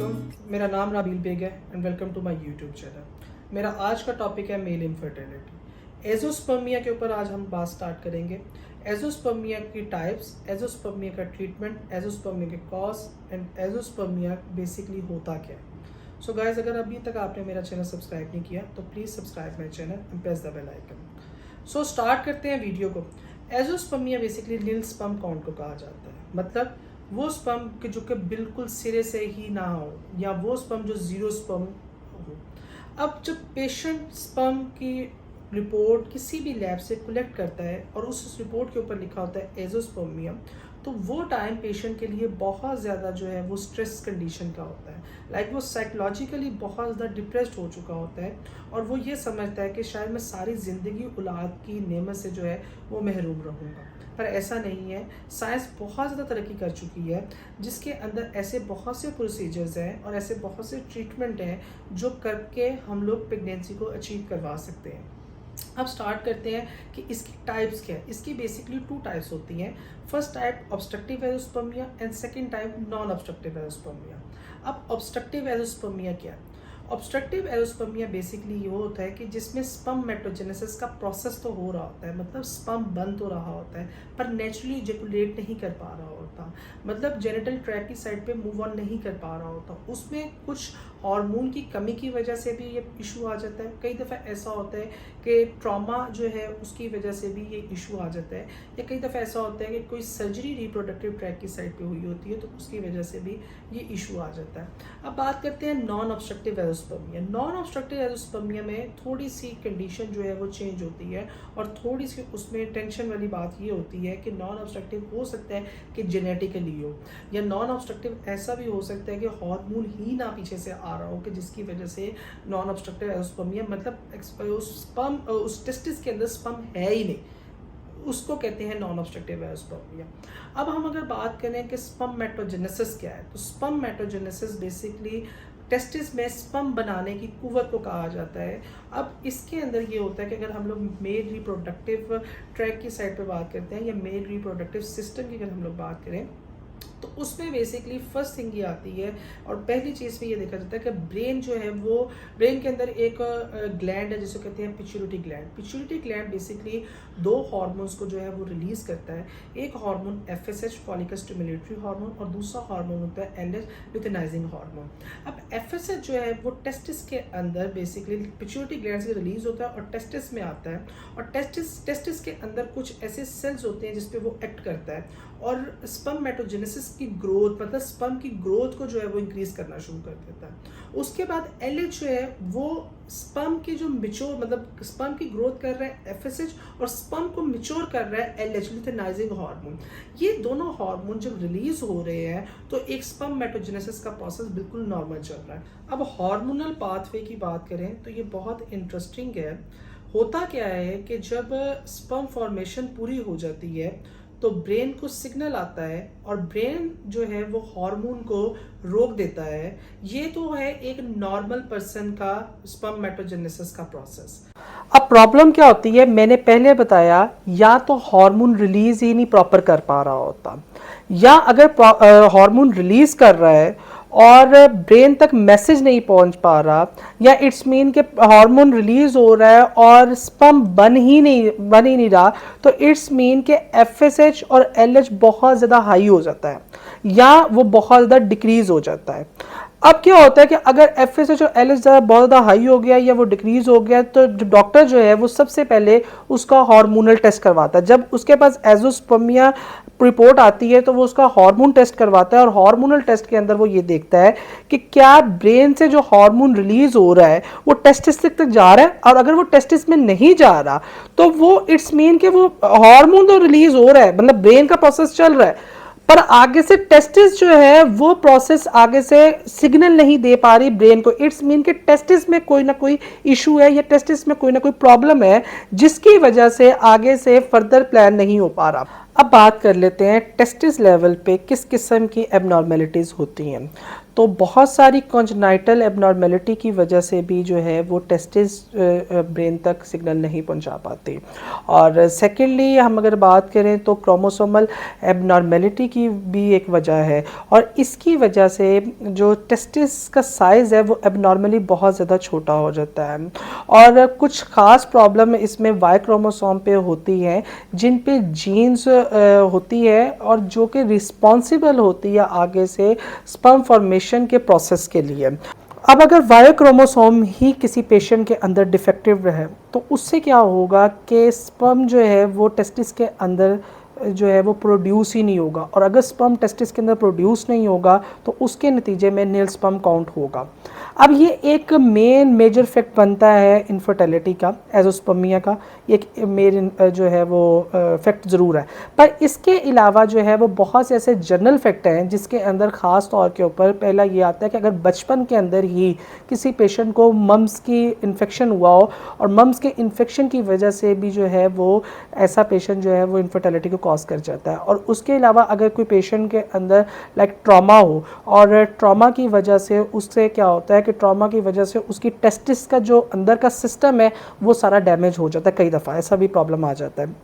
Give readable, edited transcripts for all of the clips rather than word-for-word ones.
वालेकुम, मेरा नाम नाबील बेग है and welcome to my YouTube channel. मेरा आज का टॉपिक है मेल इनफर्टिलिटी। एजोस्पर्मिया के ऊपर आज हम बात स्टार्ट करेंगे। एजोस्पर्मिया की टाइप्स, एजोस्पर्मिया का ट्रीटमेंट, एजोस्पर्मिया के कॉज एंड एजोस्पर्मिया बेसिकली होता क्या है। सो गाइज, अगर अभी तक आपने मेरा चैनल सब्सक्राइब नहीं किया तो please subscribe my channel and press the bell icon. So start करते हैं वीडियो को। Azoospermia basically nil sperm count को कहा जाता है, मतलब वो स्पर्म के जो कि बिल्कुल सिरे से ही ना हो या वो स्पर्म जो ज़ीरो स्पर्म हो। अब जब पेशेंट स्पर्म की रिपोर्ट किसी भी लैब से कलेक्ट करता है और उस रिपोर्ट के ऊपर लिखा होता है एजोस्पर्मिया, तो वो टाइम पेशेंट के लिए बहुत ज़्यादा जो है वो स्ट्रेस कंडीशन का होता है। लाइक वो साइकोलॉजिकली बहुत ज़्यादा डिप्रेस्ड हो चुका होता है और वो ये समझता है कि शायद मैं सारी ज़िंदगी औलाद की नेमत से जो है वो महरूम रहूँगा। पर ऐसा नहीं है। साइंस बहुत ज़्यादा तरक्की कर चुकी है, जिसके अंदर ऐसे बहुत से प्रोसीजर्स हैं और ऐसे बहुत से ट्रीटमेंट हैं जो करके हम लोग प्रेगनेंसी को अचीव करवा सकते हैं। अब स्टार्ट करते हैं कि इसकी टाइप्स क्या है। इसकी बेसिकली 2 टाइप्स होती हैं। First type obstructive azoospermia and second type non obstructive azoospermia. अब ऑब्स्ट्रक्टिव एजोस्पर्मिया क्या है? ऑब्स्ट्रक्टिव एजोस्पर्मिया बेसिकली ये होता है कि जिसमें स्पर्म मेटोजेनेसिस का प्रोसेस तो हो रहा होता है, मतलब स्पर्म बन तो रहा होता है पर नेचुरली इजैकुलेट नहीं कर पा रहा होता, मतलब जेनिटल ट्रैक की साइड पे मूव ऑन नहीं कर पा रहा होता। उसमें कुछ हार्मोन की कमी की वजह से भी ये इशू आ जाता है। कई दफ़ा ऐसा होता है कि ट्रॉमा जो है उसकी वजह से भी ये इशू आ जाता है, या कई दफ़ा ऐसा होता है कि कोई सर्जरी रिप्रोडक्टिव ट्रैक की साइड पे हुई होती है तो उसकी वजह से भी ये इशू आ जाता है। अब बात करते हैं non obstructive azoospermia. Non obstructive azoospermia में थोड़ी सी कंडीशन जो है वो चेंज होती है और थोड़ी सी उसमें टेंशन वाली बात ये होती है कि नॉन ऑब्स्ट्रक्टिव हो सकता है कि जेनेटिकली हो, या नॉन ऑब्स्ट्रक्टिव ऐसा भी हो सकता है कि हार्मोन ही ना पीछे से आ रहा हो कि जिसकी वजह से नॉन ऑब्स्ट्रक्टिव एजोस्पर्मिया, मतलब स्पर्म उस टेस्टिस के अंदर स्पर्म है ही नहीं, उसको कहते हैं नॉन ऑब्स्ट्रक्टिव एजोस्पर्मिया। अब हम अगर बात करें कि स्पर्म मेटोजेनेसिस क्या है, तो स्पर्म मेटोजेनेसिस बेसिकली टेस्टिस में स्पर्म बनाने की कुव्वत को कहा जाता है। अब इसके अंदर ये होता है कि अगर हम लोग मेल रिप्रोडक्टिव ट्रैक की साइड पे बात करते हैं या मेल रिप्रोडक्टिव सिस्टम की अगर हम लोग बात करें तो उसमें बेसिकली फर्स्ट थिंग ये आती है और पहली चीज़ में ये देखा जाता है कि ब्रेन जो है वो, ब्रेन के अंदर एक ग्लैंड है जिसको कहते हैं pituitary gland. Pituitary gland basically 2 hormones को जो है वो रिलीज़ करता है। एक hormone FSH follicle stimulatory hormone और दूसरा हार्मोन होता है LH लुटेनाइजिंग हार्मोन। अब FSH जो है वो टेस्टिस के अंदर बेसिकली पिट्यूटरी ग्लैंड से रिलीज होता है और टेस्टिस में आता है, और टेस्टिस के अंदर कुछ ऐसे सेल्स होते हैं जिसपे वो एक्ट करता है और स्पर्म मेटोजेनेसिस की ग्रोथ, मतलब स्पर्म की ग्रोथ को जो है वो इंक्रीज करना शुरू कर देता है। उसके बाद LH जो है वो स्पर्म की जो मिच्योर, मतलब स्पर्म की ग्रोथ कर रहा है FSH और स्पर्म को मिच्योर कर रहा है LH लुटेनाइजिंग हार्मोन। ये दोनों हार्मोन जब रिलीज हो रहे हैं तो एक स्पर्म मेटोजेनेसिस का प्रोसेस बिल्कुल नॉर्मल चल रहा है। अब हार्मोनल पाथवे की बात करें तो ये बहुत इंटरेस्टिंग है। होता क्या है कि जब स्पर्म फॉर्मेशन पूरी हो जाती है तो ब्रेन को सिग्नल आता है और ब्रेन जो है वो हार्मोन को रोक देता है। ये तो है एक नॉर्मल पर्सन का स्पर्म मेटोजेनेसिस का प्रोसेस। अब प्रॉब्लम क्या होती है, मैंने पहले बताया, या तो हार्मोन रिलीज ही नहीं प्रॉपर कर पा रहा होता, या अगर हार्मोन रिलीज कर रहा है और ब्रेन तक मैसेज नहीं पहुंच पा रहा, या इट्स मीन कि हार्मोन रिलीज हो रहा है और स्पर्म बन ही नहीं रहा, तो इट्स मीन कि FSH और LH बहुत ज़्यादा हाई हो जाता है या वो बहुत ज़्यादा डिक्रीज हो जाता है। अब क्या होता है कि अगर FSH और LH बहुत ज़्यादा हाई हो गया या वो डिक्रीज हो गया तो डॉक्टर जो है वो सबसे पहले उसका हार्मोनल टेस्ट करवाता है। जब उसके पास एजोस्पर्मिया रिपोर्ट आती है तो वो उसका हार्मोन टेस्ट करवाता है और हार्मोनल टेस्ट के अंदर वो ये देखता है कि क्या ब्रेन से जो हार्मोन रिलीज हो रहा है वो टेस्टिस तक जा रहा है, और अगर वो टेस्टिस में नहीं जा रहा तो वो इट्स मीन कि वो हार्मोन तो रिलीज हो रहा है, मतलब ब्रेन का प्रोसेस चल रहा है, पर आगे से टेस्टिस जो है वो प्रोसेस आगे से सिग्नल नहीं दे पा रही ब्रेन को। इट्स मीन कि टेस्टिस में कोई ना कोई इशू है या टेस्टिस में कोई ना कोई प्रॉब्लम है जिसकी वजह से आगे से फर्दर प्लान नहीं हो पा रहा। अब बात कर लेते हैं टेस्टिस लेवल पे किस किस्म की एबनॉर्मेलिटीज़ होती हैं। तो बहुत सारी कॉन्जेनाइटल एबनॉर्मेलिटी की वजह से भी जो है वो टेस्टिस ब्रेन तक सिग्नल नहीं पहुंचा पाते। और सेकेंडली हम अगर बात करें तो क्रोमोसोमल एबनॉर्मेलिटी की भी एक वजह है, और इसकी वजह से जो टेस्टिस का साइज़ है वो एबनॉर्मली बहुत ज़्यादा छोटा हो जाता है। और कुछ ख़ास प्रॉब्लम इसमें वाई क्रोमोसोम पे होती हैं जिन पे जीन्स होती है और जो कि रिस्पॉन्सिबल होती है आगे से स्पर्म फॉर्मेशन के प्रोसेस के लिए। अब अगर वाई क्रोमोसोम ही किसी पेशेंट के अंदर डिफेक्टिव रहे तो उससे क्या होगा कि स्पर्म जो है वो टेस्टिस के अंदर जो है वो प्रोड्यूस ही नहीं होगा, और अगर स्पर्म टेस्टिस के अंदर प्रोड्यूस नहीं होगा तो उसके नतीजे में नील स्पर्म काउंट होगा। अब ये एक मेजर फैक्ट बनता है इनफर्टिलिटी का, एजोस्पर्मिया का एक मेन जो है वो फैक्ट ज़रूर है। पर इसके अलावा जो है वो बहुत से ऐसे जनरल फैक्ट हैं जिसके अंदर ख़ास तौर के ऊपर पहला ये आता है कि अगर बचपन के अंदर ही किसी पेशेंट को मम्स की इन्फेक्शन हुआ हो और मम्स के इन्फेक्शन की वजह से भी जो है वो ऐसा पेशेंट जो है वो इनफर्टिलिटी को कॉज कर जाता है। और उसके अलावा अगर कोई पेशेंट के अंदर लाइक ट्रॉमा हो और ट्रॉमा की वजह से उससे क्या होता है कि ट्रॉमा की वजह से उसकी टेस्टिस का जो अंदर का सिस्टम है वो सारा डैमेज हो जाता है, कई दफ़ा ऐसा भी प्रॉब्लम आ जाता है।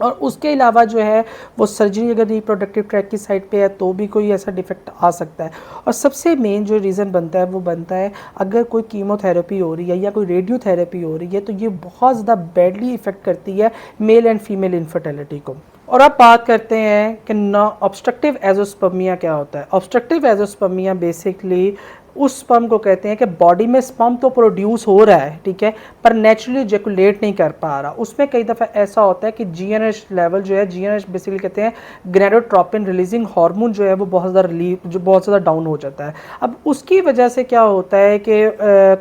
और उसके अलावा जो है वो सर्जरी अगर रिप्रोडक्टिव ट्रैक की साइड पे है तो भी कोई ऐसा डिफेक्ट आ सकता है। और सबसे मेन जो रीज़न बनता है वो बनता है अगर कोई कीमोथेरेपी हो रही है या कोई रेडियोथेरेपी हो रही है तो ये बहुत ज़्यादा बैडली इफ़ेक्ट करती है मेल एंड फीमेल इनफर्टिलिटी को। और अब बात करते हैं कि ना ऑब्स्ट्रक्टिव एजोस्पर्मिया क्या होता है। ऑब्स्ट्रक्टिव एजोस्पर्मिया बेसिकली उस स्पर्म को कहते हैं कि बॉडी में स्पर्म तो प्रोड्यूस हो रहा है, ठीक है, पर नेचुरली इजैकुलेट नहीं कर पा रहा। उसमें कई दफ़ा ऐसा होता है कि जीएनएच लेवल जो है, जीएनएच बेसिकली कहते हैं ग्नेडोट्रोपिन रिलीजिंग हार्मोन जो है वो बहुत ज़्यादा डाउन हो जाता है। अब उसकी वजह से क्या होता है कि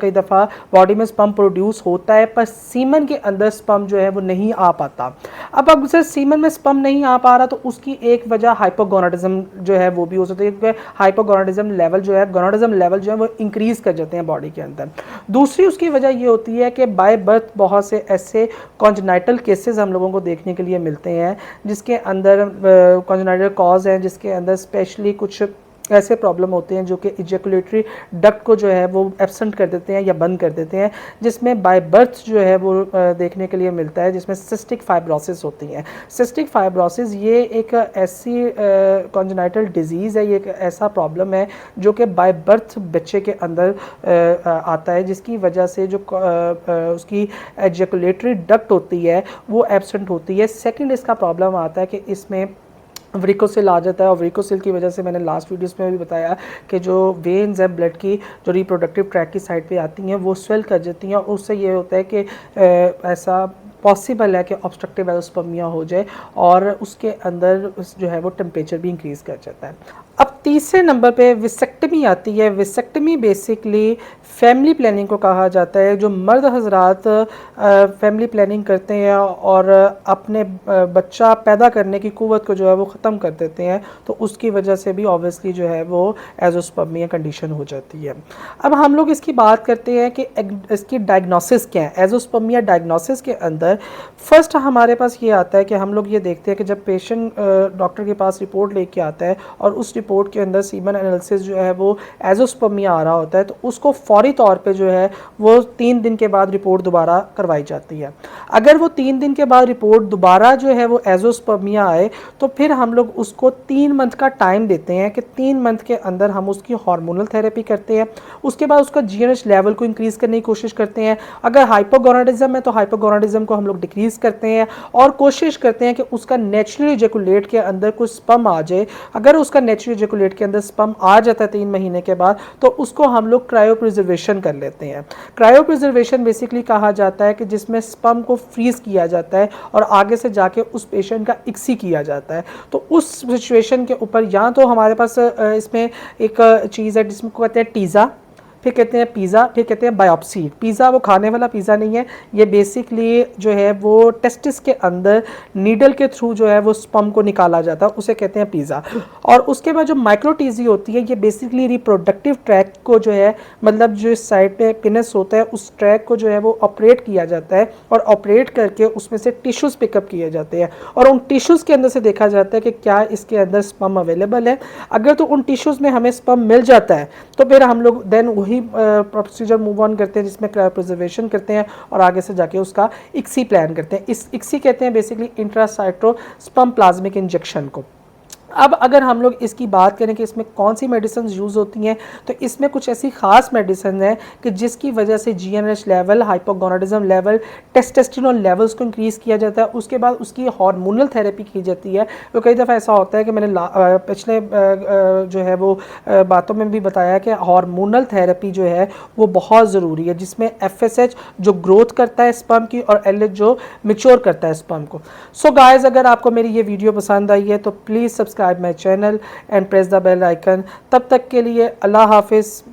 कई दफ़ा बॉडी में स्पर्म प्रोड्यूस होता है पर सीमन के अंदर स्पर्म जो है वो नहीं आ पाता। अब अगर सीमन में स्पर्म नहीं आ पा रहा तो उसकी एक वजह हाइपोगोनाडिज्म जो है वो भी हो सकती है, क्योंकि हाइपोगोनाडिज्म लेवल जो है, गोनाडिज्म लेवल जो है वो इंक्रीज कर जाते हैं बॉडी के अंदर। दूसरी उसकी वजह ये होती है कि बाय बर्थ बहुत से ऐसे कॉन्जेनाइटल केसेस हम लोगों को देखने के लिए मिलते हैं जिसके अंदर कॉन्जेनाइटल कॉज हैं, जिसके अंदर स्पेशली कुछ ऐसे प्रॉब्लम होते हैं जो कि इजैकुलेटरी डक्ट को जो है वो एब्सेंट कर देते हैं या बंद कर देते हैं, जिसमें बाय बर्थ जो है वो देखने के लिए मिलता है, जिसमें सिस्टिक फाइब्रोसिस होती हैं। सिस्टिक फाइब्रोसिस ये एक ऐसी कॉन्जेनाइटल डिजीज़ है, ये एक ऐसा प्रॉब्लम है जो कि बाय बर्थ बच्चे के अंदर आता है, जिसकी वजह से जो उसकी इजैकुलेटरी डक्ट होती है वो एब्सेंट होती है। सेकेंड इसका प्रॉब्लम आता है कि इसमें वरिकोसिल आ जाता है, और वरिकोसिल की वजह से मैंने लास्ट वीडियोस में भी बताया कि जो वेन्स हैं ब्लड की जो रिप्रोडक्टिव ट्रैक की साइड पे आती हैं वो स्वेल कर जाती हैं, और उससे ये होता है कि ऐसा पॉसिबल है कि ऑब्स्ट्रक्टिव एजोस्पर्मिया हो जाए और उसके अंदर जो है वो टेम्परेचर भी इंक्रीज़ कर जाता है। अब तीसरे नंबर पे विसेक्टमी आती है। विसेक्टमी बेसिकली फैमिली प्लानिंग को कहा जाता है। जो मर्द हजरात फैमिली प्लानिंग करते हैं और अपने बच्चा पैदा करने की कुव्वत को जो है वो ख़त्म कर देते हैं तो उसकी वजह से भी ऑब्वियसली जो है वो एजोस्पर्मिया कंडीशन हो जाती है। अब हम लोग इसकी बात करते हैं कि इसकी डायग्नोसिस क्या है। एजोस्पर्मिया डायग्नोसिस के अंदर फर्स्ट हमारे पास ये आता है कि हम लोग ये देखते हैं कि जब पेशेंट डॉक्टर के पास रिपोर्ट लेके आता है और उस रिपोर्ट के अंदर सीमन एनालिसिस जो है वो एजोस्पर्मिया आ रहा होता है तो उसको फौरी तौर पे जो है वो 3 दिन के बाद रिपोर्ट दोबारा करवाई जाती है। अगर वो 3 दिन के बाद रिपोर्ट दोबारा जो है वो एजोस्पर्मिया आए तो फिर हम लोग उसको 3 मंथ का टाइम देते हैं कि 3 मंथ के अंदर हम उसकी हार्मोनल थेरेपी करते हैं। उसके बाद उसका जीएनएच लेवल को इंक्रीज़ करने की कोशिश करते हैं। अगर हाइपोगोनाडिज्म है तो हाइपोगोनाडिज्म को हम लोग डिक्रीज़ करते हैं और कोशिश करते हैं कि उसका नेचुरल इजैकुलेट के अंदर कुछ स्पर्म आ जाए। अगर उसका नेचुरल इजैकुलेट के अंदर स्पर्म आ जाता है 3 महीने के बाद तो उसको हम लोग क्रायो प्रिजर्वेशन कर लेते हैं। क्रायो प्रिजर्वेशन बेसिकली कहा जाता है कि जिसमें स्पर्म को फ्रीज किया जाता है और आगे से जाके उस पेशेंट का इक्सी किया जाता है। तो उस सिचुएशन के ऊपर या तो हमारे पास इसमें एक चीज़ है जिसमें कहते हैं टीज़ा, फिर कहते हैं पिज़्ज़ा, फिर कहते हैं बायोप्सी। पिज़्ज़ा वो खाने वाला पिज़्ज़ा नहीं है, ये बेसिकली जो है वो टेस्टिस के अंदर नीडल के थ्रू जो है वो स्पर्म को निकाला जाता है, उसे कहते हैं पिज़्ज़ा। और उसके बाद जो माइक्रोटीजी होती है, ये बेसिकली रिप्रोडक्टिव ट्रैक को जो है, मतलब जो इस साइड पे पेनिस होता है उस ट्रैक को जो है वो ऑपरेट किया जाता है, और ऑपरेट करके उसमें से टिश्यूज़ पिकअप किए जाते हैं, और उन टिश्यूज़ के अंदर से देखा जाता है कि क्या इसके अंदर स्पर्म अवेलेबल है। अगर तो उन टिश्यूज़ में हमें स्पर्म मिल जाता है तो फिर हम लोग देन वही प्रोसीजर मूव ऑन करते हैं जिसमें क्रायोप्रिजर्वेशन करते हैं और आगे से जाके उसका इक्सी प्लान करते हैं। इस इक्सी कहते हैं बेसिकली इंट्रासाइटो स्पर्म प्लाज्मिक इंजेक्शन को। अब अगर हम लोग इसकी बात करें कि इसमें कौन सी मेडिसिन यूज़ होती हैं, तो इसमें कुछ ऐसी ख़ास मेडिसिन है कि जिसकी वजह से GNH level, hypogonadism level, testosterone levels को इंक्रीज़ किया जाता है। उसके बाद उसकी हार्मोनल थेरेपी की जाती है। तो कई दफ़ा ऐसा होता है कि मैंने पिछले जो है वो बातों में भी बताया कि हार्मोनल थेरेपी जो है वो बहुत ज़रूरी है, जिसमें FSH जो ग्रोथ करता है स्पर्म की और LH जो मिच्योर करता है स्पर्म को। सो गाइस, अगर आपको मेरी ये वीडियो पसंद आई है तो please subscribe my channel and press the bell icon. तब तक के लिए अल्लाह हाफिज़।